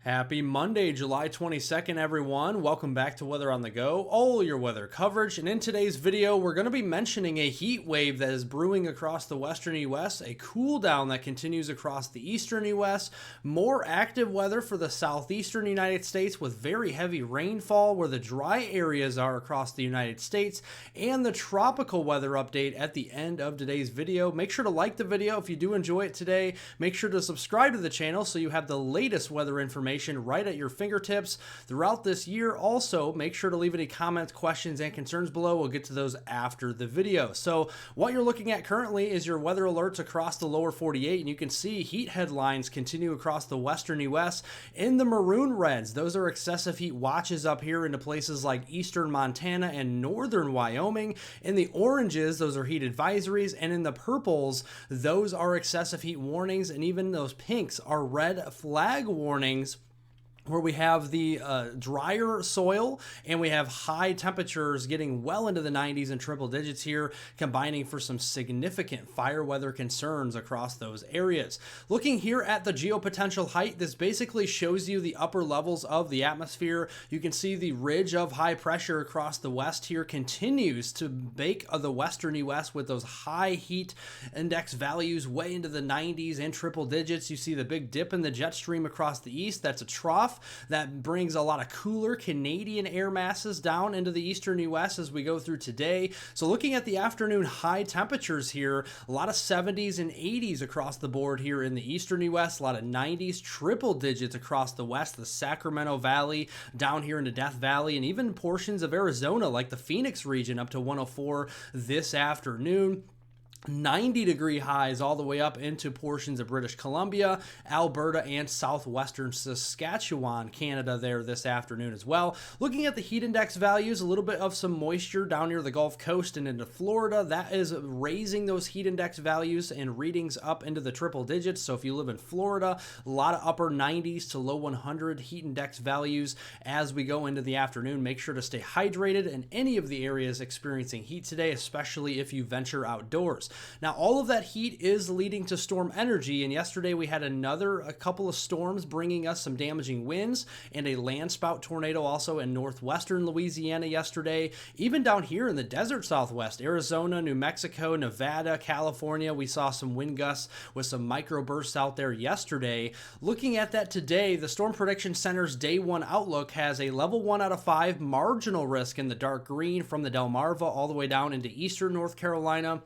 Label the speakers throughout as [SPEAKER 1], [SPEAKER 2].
[SPEAKER 1] Happy Monday, July 22nd, everyone. Welcome back to Weather on the Go, all your weather coverage. And in today's video, we're going to be mentioning a heat wave that is brewing across the western U.S., a cool down that continues across the eastern U.S., more active weather for the southeastern United States with very heavy rainfall where the dry areas are across the United States, and the tropical weather update at the end of today's video. Make sure to like the video if you do enjoy it today. Make sure to subscribe to the channel so you have the latest weather information right at your fingertips throughout this year. Also, make sure to leave any comments, questions, and concerns below. We'll get to those after the video. So what you're looking at currently is your weather alerts across the lower 48, and you can see heat headlines continue across the western U.S. In the maroon reds, those are excessive heat watches up here into places like eastern Montana and northern Wyoming. In the oranges, those are heat advisories, and in the purples, those are excessive heat warnings, and even those pinks are red flag warnings, where we have the drier soil and we have high temperatures getting well into the 90s and triple digits here, combining for some significant fire weather concerns across those areas. Looking here at the geopotential height, this basically shows you the upper levels of the atmosphere. You can see the ridge of high pressure across the west here continues to bake the western U.S. with those high heat index values way into the 90s and triple digits. You see the big dip in the jet stream across the east. That's a trough that brings a lot of cooler Canadian air masses down into the eastern U.S. as we go through today. So looking at the afternoon high temperatures here, a lot of 70s and 80s across the board here in the eastern U.S., a lot of 90s, triple digits across the west, the Sacramento Valley, down here into Death Valley, and even portions of Arizona like the Phoenix region up to 104 this afternoon. 90-degree highs all the way up into portions of British Columbia, Alberta, and southwestern Saskatchewan, Canada there this afternoon as well. Looking at the heat index values, a little bit of some moisture down near the Gulf Coast and into Florida. That is raising those heat index values and readings up into the triple digits. So if you live in Florida, a lot of upper 90s to low 100 heat index values as we go into the afternoon. Make sure to stay hydrated in any of the areas experiencing heat today, especially if you venture outdoors. Now, all of that heat is leading to storm energy, and yesterday we had a couple of storms bringing us some damaging winds and a landspout tornado also in northwestern Louisiana yesterday. Even down here in the desert southwest, Arizona, New Mexico, Nevada, California, we saw some wind gusts with some microbursts out there yesterday. Looking at that today, the Storm Prediction Center's Day 1 outlook has a level 1 out of 5 marginal risk in the dark green from the Delmarva all the way down into eastern North Carolina.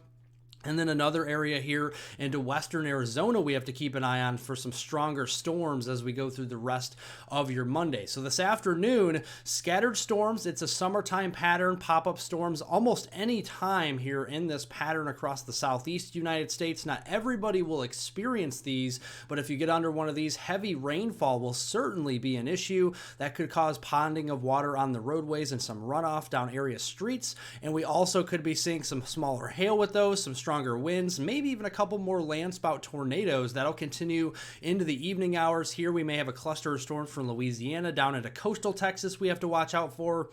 [SPEAKER 1] And then another area here into western Arizona we have to keep an eye on for some stronger storms as we go through the rest of your Monday. So this afternoon, scattered storms. It's a summertime pattern, pop-up storms almost any time here in this pattern across the southeast United States. Not everybody will experience these, but if you get under one of these, heavy rainfall will certainly be an issue. That could cause ponding of water on the roadways and some runoff down area streets. And we also could be seeing some smaller hail with those, some stronger winds, maybe even a couple more landspout tornadoes that'll continue into the evening hours. Here we may have a cluster of storms from Louisiana down into coastal Texas we have to watch out for.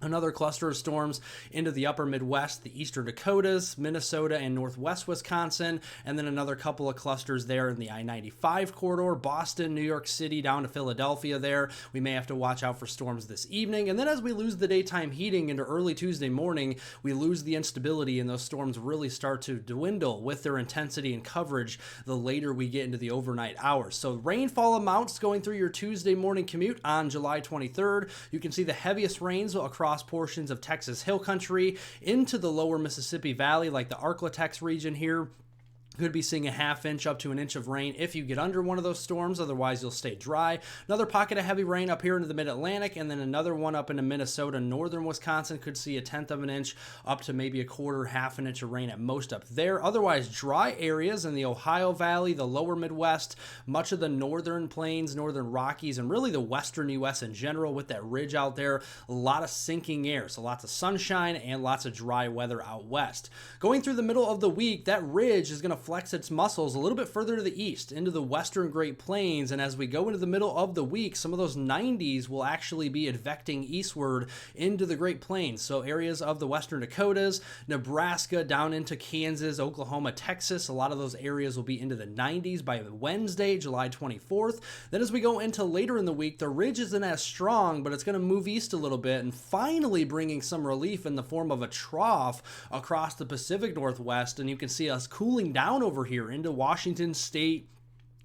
[SPEAKER 1] Another cluster of storms into the upper Midwest, the eastern Dakotas, Minnesota, and northwest Wisconsin, and then another couple of clusters there in the I-95 corridor, Boston, New York City, down to Philadelphia there. We may have to watch out for storms this evening. And then as we lose the daytime heating into early Tuesday morning, we lose the instability, and those storms really start to dwindle with their intensity and coverage the later we get into the overnight hours. So rainfall amounts going through your Tuesday morning commute on July 23rd. You can see the heaviest rains across portions of Texas Hill Country into the lower Mississippi Valley, like the Arklatex region here. Could be seeing a ½ inch up to an inch of rain if you get under one of those storms. Otherwise, you'll stay dry. Another pocket of heavy rain up here into the mid-Atlantic, and then another one up into Minnesota. Northern Wisconsin could see a 1/10 of an inch up to maybe a quarter, ½ an inch of rain at most up there. Otherwise, dry areas in the Ohio Valley, the lower Midwest, much of the northern plains, northern Rockies, and really the western U.S. in general with that ridge out there. A lot of sinking air, so lots of sunshine and lots of dry weather out west. Going through the middle of the week, that ridge is going to flex its muscles a little bit further to the east into the western Great Plains. And as we go into the middle of the week, some of those 90s will actually be advecting eastward into the Great Plains. So areas of the western Dakotas, Nebraska, down into Kansas, Oklahoma, Texas, a lot of those areas will be into the 90s by Wednesday, July 24th. Then as we go into later in the week, the ridge isn't as strong, but it's going to move east a little bit and finally bringing some relief in the form of a trough across the Pacific Northwest. And you can see us cooling down over here into Washington State,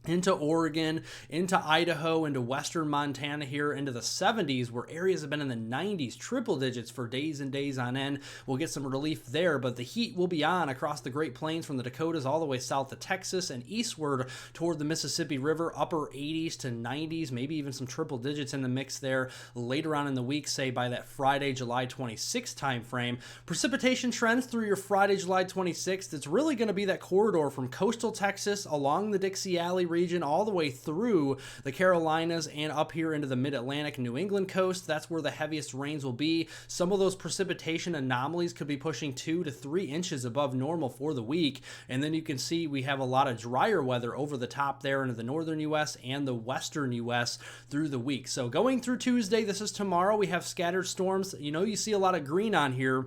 [SPEAKER 1] into Oregon, into Idaho, into western Montana here, into the 70s, where areas have been in the 90s, triple digits for days and days on end. We'll get some relief there, but the heat will be on across the Great Plains from the Dakotas all the way south to Texas and eastward toward the Mississippi River, upper 80s to 90s, maybe even some triple digits in the mix there later on in the week, say by that Friday, July 26th time frame. Precipitation trends through your Friday, July 26th. It's really going to be that corridor from coastal Texas along the Dixie Alley region all the way through the Carolinas and up here into the mid-Atlantic New England coast. That's where the heaviest rains will be. Some of those precipitation anomalies could be pushing 2 to 3 inches above normal for the week. And then you can see we have a lot of drier weather over the top there into the northern U.S. and the western U.S. through the week. So going through Tuesday, this is tomorrow, we have scattered storms. You see a lot of green on here.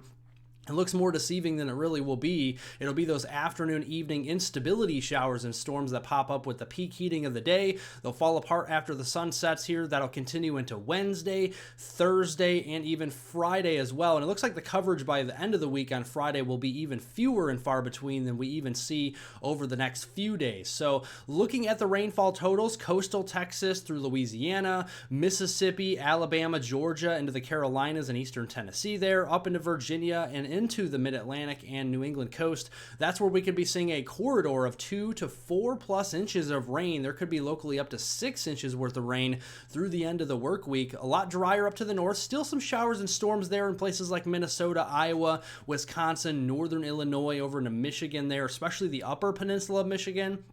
[SPEAKER 1] It looks more deceiving than it really will be. It'll be those afternoon, evening instability showers and storms that pop up with the peak heating of the day. They'll fall apart after the sun sets here. That'll continue into Wednesday, Thursday, and even Friday as well. And it looks like the coverage by the end of the week on Friday will be even fewer and far between than we even see over the next few days. So looking at the rainfall totals, coastal Texas through Louisiana, Mississippi, Alabama, Georgia, into the Carolinas and eastern Tennessee there, up into Virginia and into the mid-Atlantic and New England coast. That's where we could be seeing a corridor of 2 to 4 plus inches of rain. There could be locally up to 6 inches worth of rain through the end of the work week. A lot drier up to the north. Still some showers and storms there in places like Minnesota, Iowa, Wisconsin, northern Illinois, over into Michigan there, especially the upper peninsula of Michigan.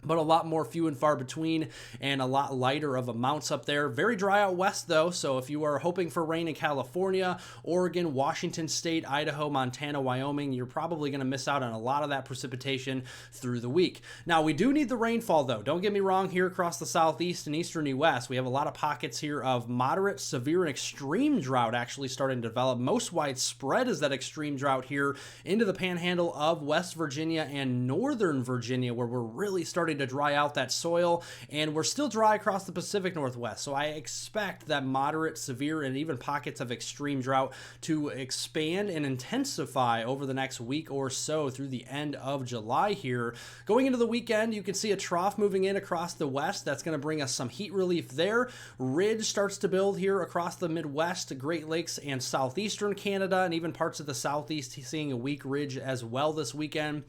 [SPEAKER 1] But a lot more few and far between and a lot lighter of amounts up there. Very dry out west, though, so if you are hoping for rain in California, Oregon, Washington State, Idaho, Montana, Wyoming, you're probably going to miss out on a lot of that precipitation through the week. Now, we do need the rainfall, though. Don't get me wrong, here across the southeast and eastern U.S., we have a lot of pockets here of moderate, severe, and extreme drought actually starting to develop. Most widespread is that extreme drought here into the panhandle of West Virginia and northern Virginia, where we're really starting to dry out that soil, and we're still dry across the Pacific Northwest. So I expect that moderate, severe, and even pockets of extreme drought to expand and intensify over the next week or so through the end of July here. Going into the weekend, you can see a trough moving in across the west. That's going to bring us some heat relief there. Ridge starts to build here across the Midwest, Great Lakes, and southeastern Canada, and even parts of the southeast seeing a weak ridge as well this weekend.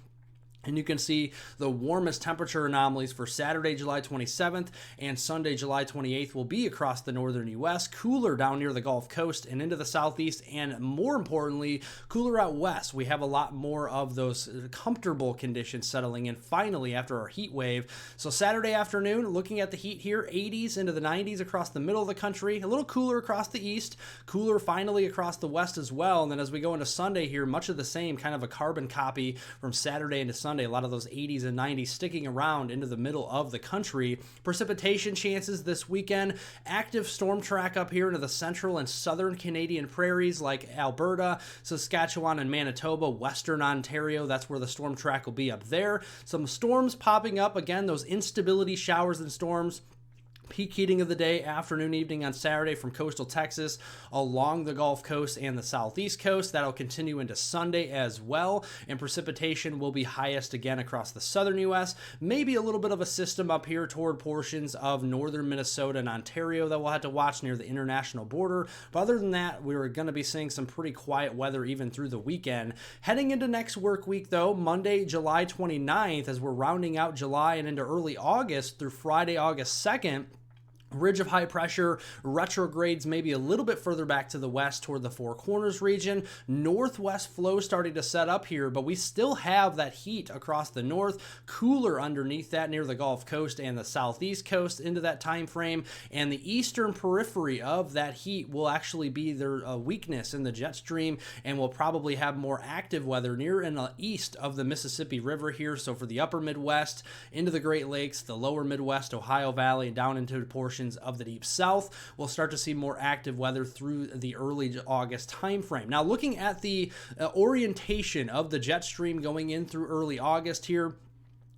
[SPEAKER 1] And you can see the warmest temperature anomalies for Saturday, July 27th and Sunday, July 28th will be across the northern U.S., cooler down near the Gulf Coast and into the southeast, and more importantly, cooler out west. We have a lot more of those comfortable conditions settling in finally after our heat wave. So Saturday afternoon, looking at the heat here, 80s into the 90s across the middle of the country, a little cooler across the east, cooler finally across the west as well. And then as we go into Sunday here, much of the same, kind of a carbon copy from Saturday into Sunday. A lot of those 80s and 90s sticking around into the middle of the country. Precipitation chances this weekend. Active storm track up here into the central and southern Canadian prairies like Alberta, Saskatchewan, and Manitoba, western Ontario. That's where the storm track will be up there. Some storms popping up. Again, those instability showers and storms. Peak heating of the day, afternoon, evening on Saturday from coastal Texas along the Gulf Coast and the southeast coast. That'll continue into Sunday as well, and precipitation will be highest again across the southern U.S. Maybe a little bit of a system up here toward portions of northern Minnesota and Ontario that we'll have to watch near the international border. But other than that, we're going to be seeing some pretty quiet weather even through the weekend. Heading into next work week, though, Monday, July 29th, as we're rounding out July and into early August through Friday, August 2nd, ridge of high pressure retrogrades maybe a little bit further back to the west toward the Four Corners region. Northwest flow starting to set up here, but we still have that heat across the north, cooler underneath that near the Gulf Coast and the southeast coast into that time frame. And the eastern periphery of that heat will actually be their weakness in the jet stream, and we'll probably have more active weather near and east of the Mississippi River here. So for the upper Midwest, into the Great Lakes, the lower Midwest, Ohio Valley, and down into portions of the deep south, we'll start to see more active weather through the early August timeframe. Now, looking at the orientation of the jet stream going in through early August here,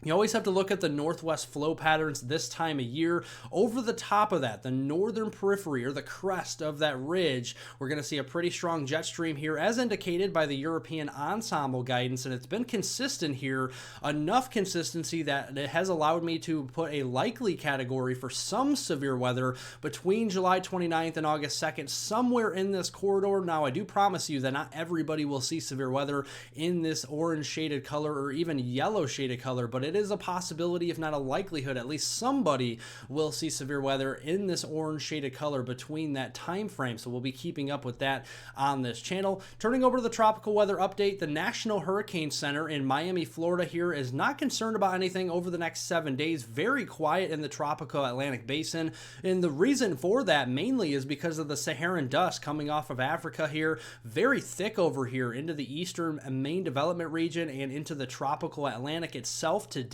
[SPEAKER 1] you always have to look at the northwest flow patterns this time of year. Over the top of that, the northern periphery or the crest of that ridge, we're going to see a pretty strong jet stream here as indicated by the European ensemble guidance, and it's been consistent here, enough consistency that it has allowed me to put a likely category for some severe weather between July 29th and August 2nd, somewhere in this corridor. Now, I do promise you that not everybody will see severe weather in this orange shaded color or even yellow shaded color, but it is a possibility, if not a likelihood, at least somebody will see severe weather in this orange shaded color between that time frame. So we'll be keeping up with that on this channel. Turning over to the tropical weather update, the National Hurricane Center in Miami, Florida here is not concerned about anything over the next 7 days. Very quiet in the tropical Atlantic basin. And the reason for that mainly is because of the Saharan dust coming off of Africa here. Very thick over here into the eastern main development region and into the tropical Atlantic itself today.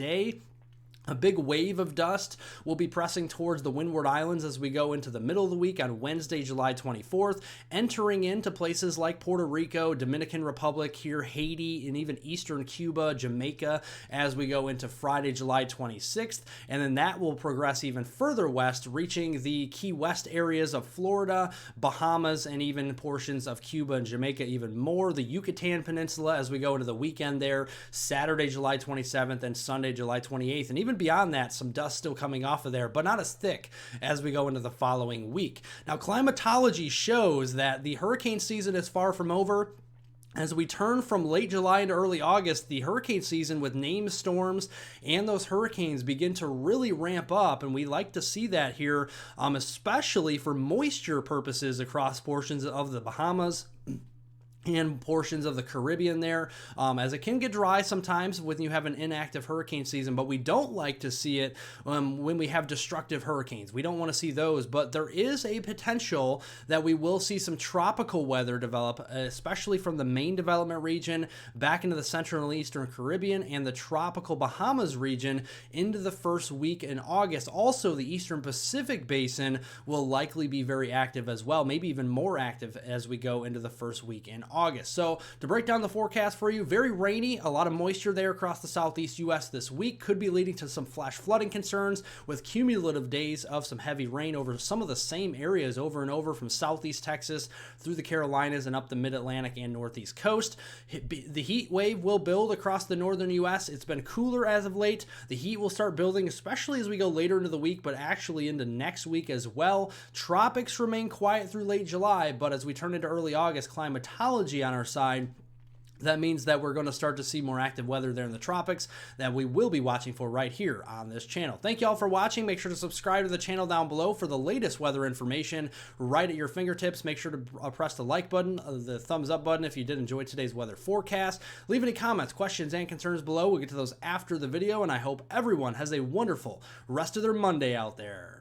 [SPEAKER 1] A big wave of dust will be pressing towards the Windward Islands as we go into the middle of the week on Wednesday, July 24th, entering into places like Puerto Rico, Dominican Republic here, Haiti, and even eastern Cuba, Jamaica as we go into Friday, July 26th. And then that will progress even further west, reaching the Key West areas of Florida, Bahamas, and even portions of Cuba and Jamaica even more. The Yucatan Peninsula as we go into the weekend there, Saturday, July 27th and Sunday, July 28th. And even beyond that, some dust still coming off of there, but not as thick as we go into the following week. Now, climatology shows that the hurricane season is far from over. As we turn from late July into early August, the hurricane season with named storms and those hurricanes begin to really ramp up, and we like to see that here, especially for moisture purposes across portions of the Bahamas and portions of the Caribbean there, as it can get dry sometimes when you have an inactive hurricane season, but we don't like to see it when we have destructive hurricanes. We don't want to see those, but there is a potential that we will see some tropical weather develop, especially from the main development region back into the central and eastern Caribbean and the tropical Bahamas region into the first week in August. Also, the eastern Pacific basin will likely be very active as well, maybe even more active as we go into the first week in August. So to break down the forecast for you, very rainy, a lot of moisture there across the southeast U.S. this week, could be leading to some flash flooding concerns with cumulative days of some heavy rain over some of the same areas over and over from southeast Texas through the Carolinas and up the mid-Atlantic and northeast coast. The heat wave will build across the northern U.S. It's been cooler as of late. The heat will start building, especially as we go later into the week, but actually into next week as well. Tropics remain quiet through late July, but as we turn into early August, climatology on our side, that means that we're going to start to see more active weather there in the tropics that we will be watching for right here on this channel. Thank you all for watching. Make sure to subscribe to the channel down below for the latest weather information right at your fingertips. Make sure to press the like button, the thumbs up button if you did enjoy today's weather forecast. Leave any comments, questions, and concerns below. We'll get to those after the video, and I hope everyone has a wonderful rest of their Monday out there.